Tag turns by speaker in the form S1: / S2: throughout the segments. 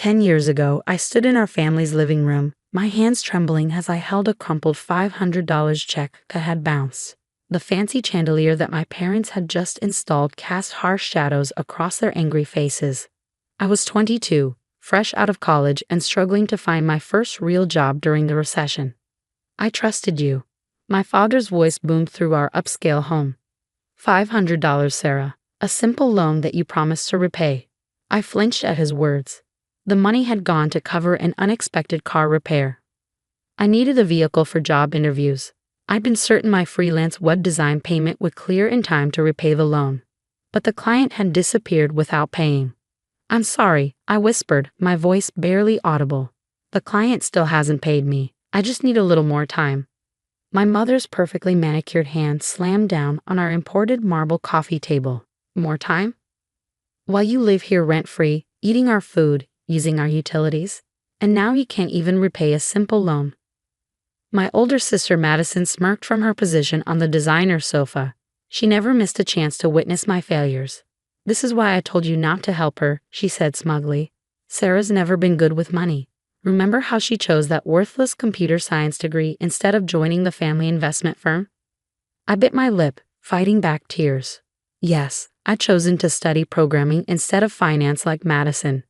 S1: 10 years ago, I stood in our family's living room, my hands trembling as I held a crumpled $500 check that had bounced. The fancy chandelier that my parents had just installed cast harsh shadows across their angry faces. I was 22, fresh out of college and struggling to find my first real job during the recession. "I trusted you." My father's voice boomed through our upscale home. "$500, Sarah. A simple loan that you promised to repay." I flinched at his words. The money had gone to cover an unexpected car repair. I needed a vehicle for job interviews. I'd been certain my freelance web design payment would clear in time to repay the loan. But the client had disappeared without paying. "I'm sorry," I whispered, my voice barely audible. "The client still hasn't paid me. I just need a little more time." My mother's perfectly manicured hand slammed down on our imported marble coffee table. "More time? While you live here rent-free, eating our food, using our utilities, and now you can't even repay a simple loan." My older sister Madison smirked from her position on the designer sofa. She never missed a chance to witness my failures. "This is why I told you not to help her," she said smugly. "Sarah's never been good with money. Remember how she chose that worthless computer science degree instead of joining the family investment firm?" I bit my lip, fighting back tears. Yes, I'd chosen to study programming instead of finance like Madison.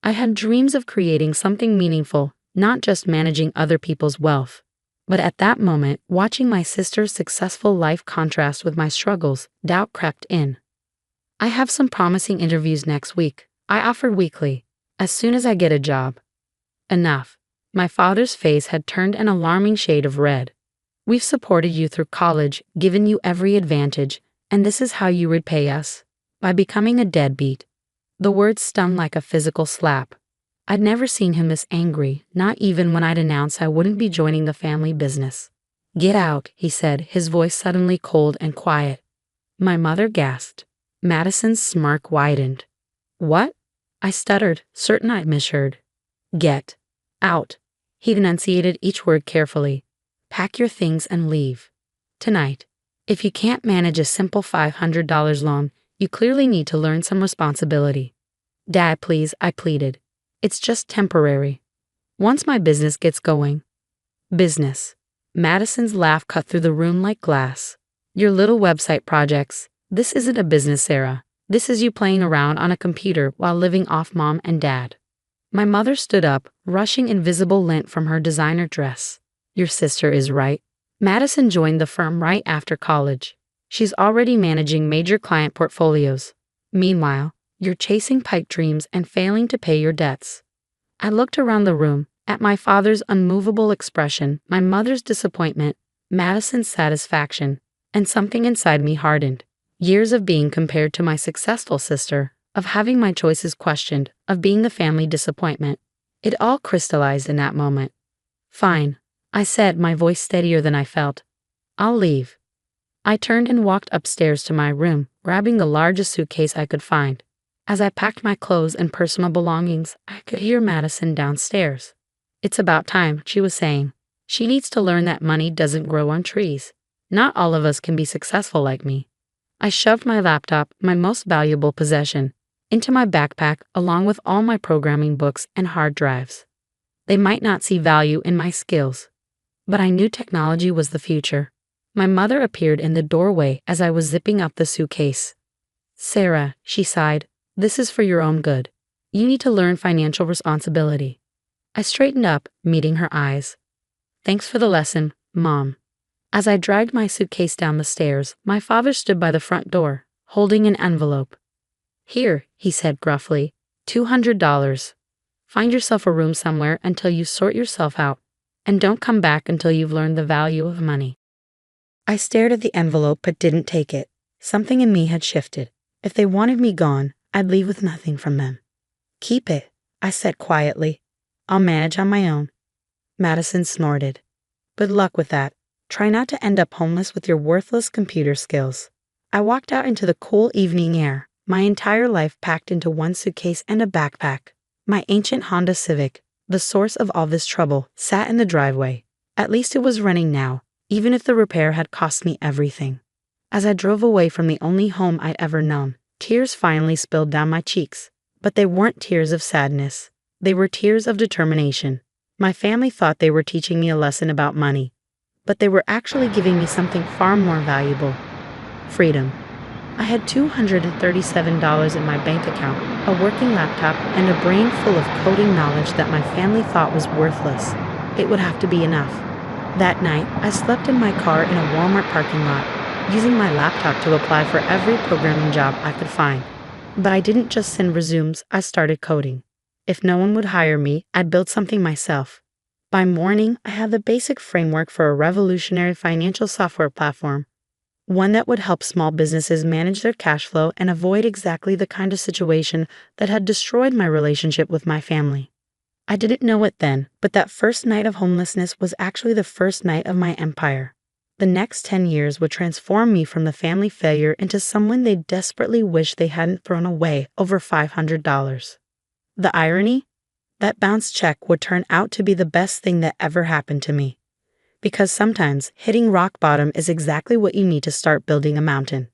S1: I had dreams of creating something meaningful, not just managing other people's wealth. But at that moment, watching my sister's successful life contrast with my struggles, doubt crept in. "I have some promising interviews next week," I offered weakly, "as soon as I get a job." Enough. My father's face had turned an alarming shade of red. "We've supported you through college, given you every advantage, and this is how you repay us. By becoming a deadbeat." The words stung like a physical slap. I'd never seen him this angry, not even when I'd announced I wouldn't be joining the family business. "Get out," he said, his voice suddenly cold and quiet. My mother gasped. Madison's smirk widened. "What?" I stuttered, certain I'd misheard. "Get out." He enunciated each word carefully. "Pack your things and leave. Tonight. If you can't manage a simple $500 loan, you clearly need to learn some responsibility." "Dad, please," I pleaded. "It's just temporary. Once my business gets going." "Business." Madison's laugh cut through the room like glass. "Your little website projects. This isn't a business, Sarah. This is you playing around on a computer while living off mom and dad." My mother stood up, rushing invisible lint from her designer dress. "Your sister is right. Madison joined the firm right after college. She's already managing major client portfolios. Meanwhile, you're chasing pipe dreams and failing to pay your debts." I looked around the room, at my father's unmovable expression, my mother's disappointment, Madison's satisfaction, and something inside me hardened. Years of being compared to my successful sister, of having my choices questioned, of being the family disappointment. It all crystallized in that moment. "Fine," I said, my voice steadier than I felt. "I'll leave." I turned and walked upstairs to my room, grabbing the largest suitcase I could find. As I packed my clothes and personal belongings, I could hear Madison downstairs. "It's about time," she was saying. "She needs to learn that money doesn't grow on trees. Not all of us can be successful like me." I shoved my laptop, my most valuable possession, into my backpack along with all my programming books and hard drives. They might not see value in my skills, but I knew technology was the future. My mother appeared in the doorway as I was zipping up the suitcase. "Sarah," she sighed, "this is for your own good. You need to learn financial responsibility." I straightened up, meeting her eyes. "Thanks for the lesson, Mom." As I dragged my suitcase down the stairs, my father stood by the front door, holding an envelope. "Here," he said gruffly, $200. Find yourself a room somewhere until you sort yourself out, and don't come back until you've learned the value of money." I stared at the envelope but didn't take it. Something in me had shifted. If they wanted me gone, I'd leave with nothing from them. "Keep it," I said quietly. "I'll manage on my own." Madison snorted. "Good luck with that. Try not to end up homeless with your worthless computer skills." I walked out into the cool evening air, my entire life packed into one suitcase and a backpack. My ancient Honda Civic, the source of all this trouble, sat in the driveway. At least it was running now, even if the repair had cost me everything. As I drove away from the only home I'd ever known, tears finally spilled down my cheeks. But they weren't tears of sadness. They were tears of determination. My family thought they were teaching me a lesson about money, but they were actually giving me something far more valuable: freedom. I had $237 in my bank account, a working laptop, and a brain full of coding knowledge that my family thought was worthless. It would have to be enough. That night, I slept in my car in a Walmart parking lot, using my laptop to apply for every programming job I could find. But I didn't just send resumes, I started coding. If no one would hire me, I'd build something myself. By morning, I had the basic framework for a revolutionary financial software platform, one that would help small businesses manage their cash flow and avoid exactly the kind of situation that had destroyed my relationship with my family. I didn't know it then, but that first night of homelessness was actually the first night of my empire. The next 10 years would transform me from the family failure into someone they desperately wished they hadn't thrown away over $500. The irony? That bounce check would turn out to be the best thing that ever happened to me. Because sometimes hitting rock bottom is exactly what you need to start building a mountain.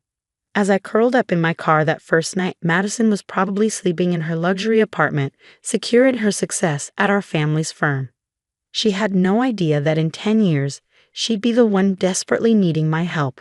S1: As I curled up in my car that first night, Madison was probably sleeping in her luxury apartment, secure in her success at our family's firm. She had no idea that in 10 years, she'd be the one desperately needing my help.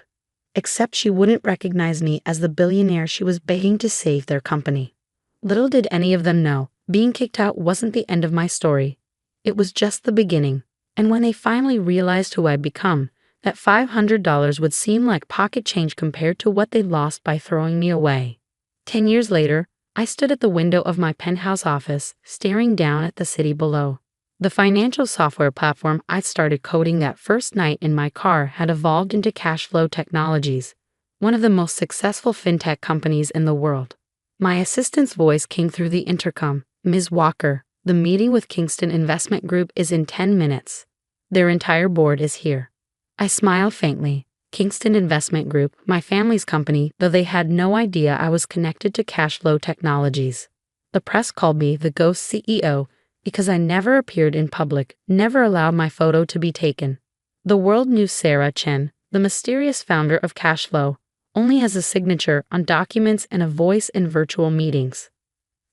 S1: Except she wouldn't recognize me as the billionaire she was begging to save their company. Little did any of them know, being kicked out wasn't the end of my story. It was just the beginning. And when they finally realized who I'd become, that $500 would seem like pocket change compared to what they lost by throwing me away. 10 years later, I stood at the window of my penthouse office, staring down at the city below. The financial software platform I'd started coding that first night in my car had evolved into Cashflow Technologies, one of the most successful fintech companies in the world. My assistant's voice came through the intercom. "Ms. Walker, the meeting with Kingston Investment Group is in 10 minutes. Their entire board is here." I smiled faintly. Kingston Investment Group, my family's company, though they had no idea I was connected to Cashflow Technologies. The press called me the ghost CEO because I never appeared in public, never allowed my photo to be taken. The world knew Sarah Chen, the mysterious founder of Cashflow, only has a signature on documents and a voice in virtual meetings.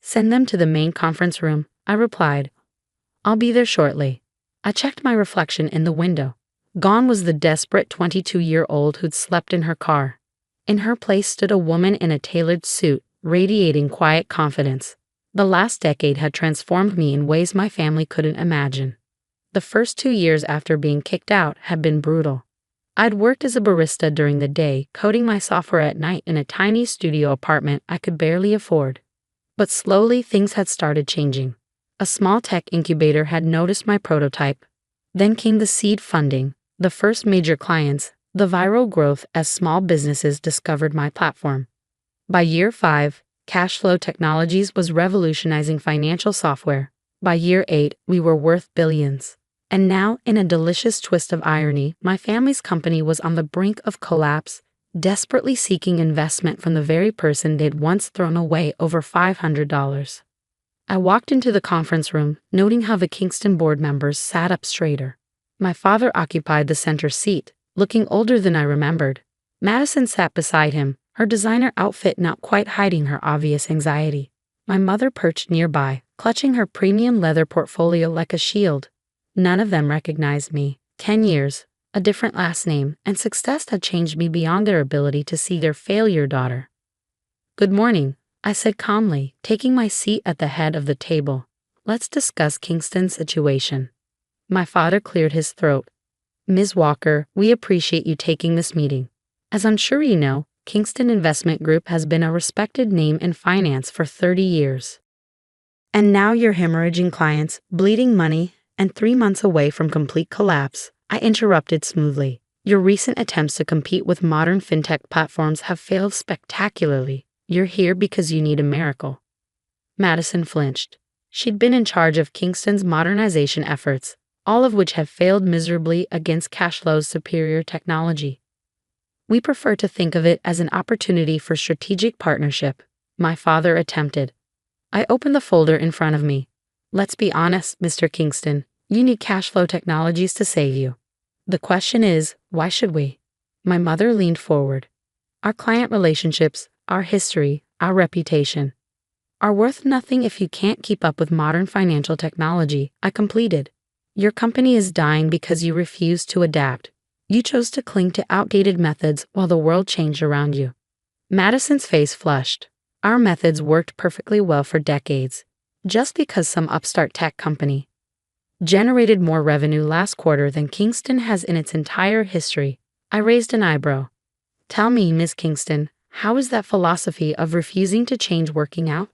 S1: "Send them to the main conference room," I replied. "I'll be there shortly." I checked my reflection in the window. Gone was the desperate 22-year-old who'd slept in her car. In her place stood a woman in a tailored suit, radiating quiet confidence. The last decade had transformed me in ways my family couldn't imagine. The first 2 years after being kicked out had been brutal. I'd worked as a barista during the day, coding my software at night in a tiny studio apartment I could barely afford. But slowly things had started changing. A small tech incubator had noticed my prototype. Then came the seed funding, the first major clients, the viral growth as small businesses discovered my platform. By year 5, Cashflow Technologies was revolutionizing financial software. By year 8, we were worth billions. And now, in a delicious twist of irony, my family's company was on the brink of collapse, desperately seeking investment from the very person they'd once thrown away over $500. I walked into the conference room, noting how the Kingston board members sat up straighter. My father occupied the center seat, looking older than I remembered. Madison sat beside him, her designer outfit not quite hiding her obvious anxiety. My mother perched nearby, clutching her premium leather portfolio like a shield. None of them recognized me. 10 years, a different last name, and success had changed me beyond their ability to see their failure daughter. "Good morning," I said calmly, taking my seat at the head of the table. "Let's discuss Kingston's situation." My father cleared his throat. "Ms. Walker, we appreciate you taking this meeting. As I'm sure you know, Kingston Investment Group has been a respected name in finance for 30 years. And now you're hemorrhaging clients, bleeding money, and 3 months away from complete collapse," I interrupted smoothly. "Your recent attempts to compete with modern fintech platforms have failed spectacularly. You're here because you need a miracle." Madison flinched. She'd been in charge of Kingston's modernization efforts, all of which have failed miserably against Cashflow's superior technology. "We prefer to think of it as an opportunity for strategic partnership," my father attempted. I opened the folder in front of me. "Let's be honest, Mr. Kingston, you need Cashflow Technologies to save you. The question is, why should we?" My mother leaned forward. "Our client relationships, our history, our reputation. are worth nothing if you can't keep up with modern financial technology, I completed. Your company is dying because you refuse to adapt. You chose to cling to outdated methods while the world changed around you. Madison's face flushed. Our methods worked perfectly well for decades. Just because some upstart tech company generated more revenue last quarter than Kingston has in its entire history, I raised an eyebrow. Tell me, Miss Kingston, how is that philosophy of refusing to change working out?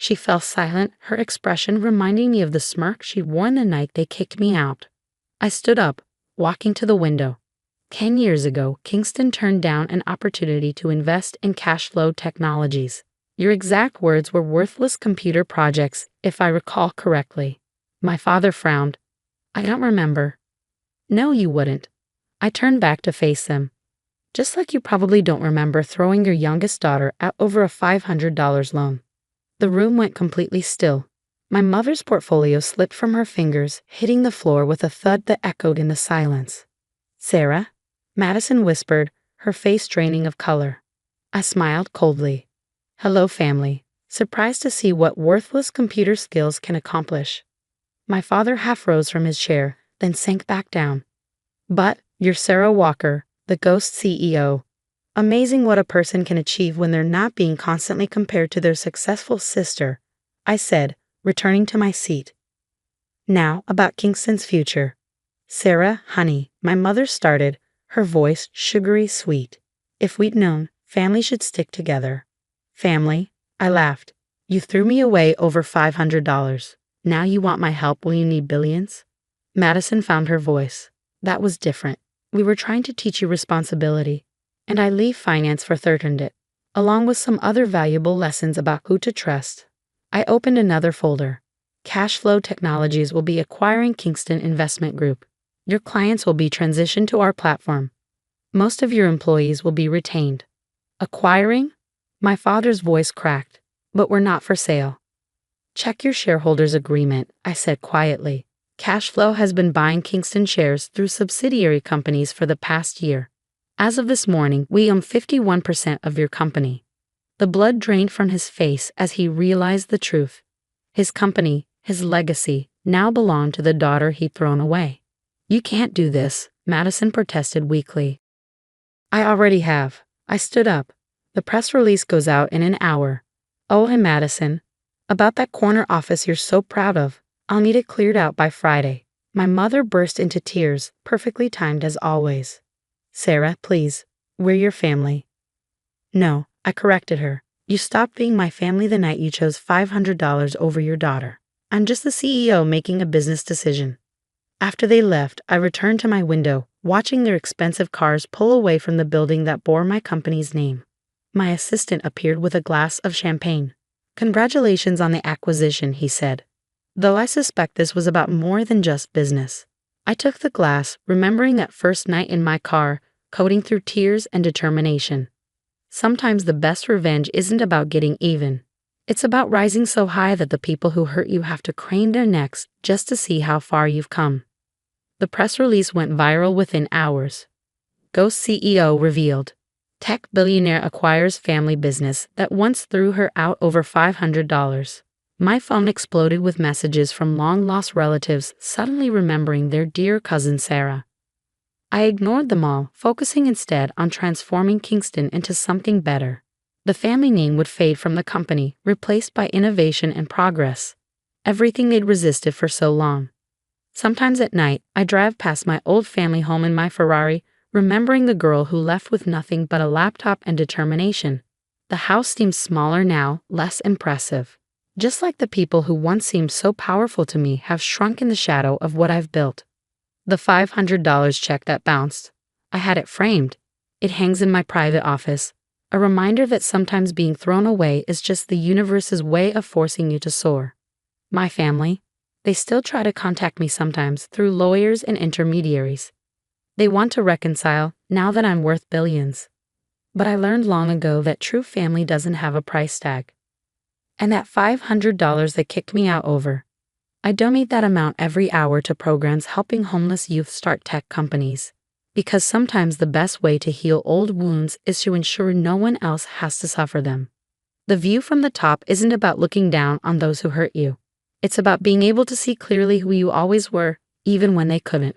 S1: She fell silent, her expression reminding me of the smirk she wore the night they kicked me out. I stood up, walking to the window. 10 years ago, Kingston turned down an opportunity to invest in cash flow technologies. Your exact words were worthless computer projects, if I recall correctly. My father frowned. I don't remember. No, you wouldn't. I turned back to face them. Just like you probably don't remember throwing your youngest daughter out over a $500 loan. The room went completely still. My mother's portfolio slipped from her fingers, hitting the floor with a thud that echoed in the silence. Sarah? Madison whispered, her face draining of color. I smiled coldly. Hello, family. Surprised to see what worthless computer skills can accomplish. My father half rose from his chair, then sank back down. But, you're Sarah Walker, the ghost CEO. Amazing what a person can achieve when they're not being constantly compared to their successful sister, I said, returning to my seat. Now, about Kingston's future. Sarah, honey, my mother started, her voice sugary sweet. If we'd known, family should stick together. Family? I laughed. You threw me away over $500. Now you want my help when you need billions? Madison found her voice. That was different. We were trying to teach you responsibility. And I leave finance for third it, along with some other valuable lessons about who to trust. I opened another folder. Cash Flow Technologies will be acquiring Kingston Investment Group. Your clients will be transitioned to our platform. Most of your employees will be retained. Acquiring? My father's voice cracked. But we're not for sale. Check your shareholders' agreement, I said quietly. Cash Flow has been buying Kingston shares through subsidiary companies for the past year. As of this morning, we own 51% of your company. The blood drained from his face as he realized the truth. His company, his legacy, now belonged to the daughter he'd thrown away. You can't do this, Madison protested weakly. I already have. I stood up. The press release goes out in an hour. Oh, and Madison, about that corner office you're so proud of, I'll need it cleared out by Friday. My mother burst into tears, perfectly timed as always. Sarah, please, we're your family. No, I corrected her. You stopped being my family the night you chose $500 over your daughter. I'm just the CEO making a business decision. After they left, I returned to my window, watching their expensive cars pull away from the building that bore my company's name. My assistant appeared with a glass of champagne. Congratulations on the acquisition, he said. Though I suspect this was about more than just business. I took the glass, remembering that first night in my car, coding through tears and determination. Sometimes the best revenge isn't about getting even. It's about rising so high that the people who hurt you have to crane their necks just to see how far you've come. The press release went viral within hours. Ghost CEO revealed. Tech billionaire acquires family business that once threw her out over $500. My phone exploded with messages from long-lost relatives suddenly remembering their dear cousin Sarah. I ignored them all, focusing instead on transforming Kingston into something better. The family name would fade from the company, replaced by innovation and progress. Everything they'd resisted for so long. Sometimes at night, I drive past my old family home in my Ferrari, remembering the girl who left with nothing but a laptop and determination. The house seems smaller now, less impressive. Just like the people who once seemed so powerful to me have shrunk in the shadow of what I've built. The $500 check that bounced. I had it framed. It hangs in my private office. A reminder that sometimes being thrown away is just the universe's way of forcing you to soar. My family, they still try to contact me sometimes through lawyers and intermediaries. They want to reconcile now that I'm worth billions. But I learned long ago that true family doesn't have a price tag. And that $500 they kicked me out over. I donate that amount every hour to programs helping homeless youth start tech companies. Because sometimes the best way to heal old wounds is to ensure no one else has to suffer them. The view from the top isn't about looking down on those who hurt you. It's about being able to see clearly who you always were, even when they couldn't.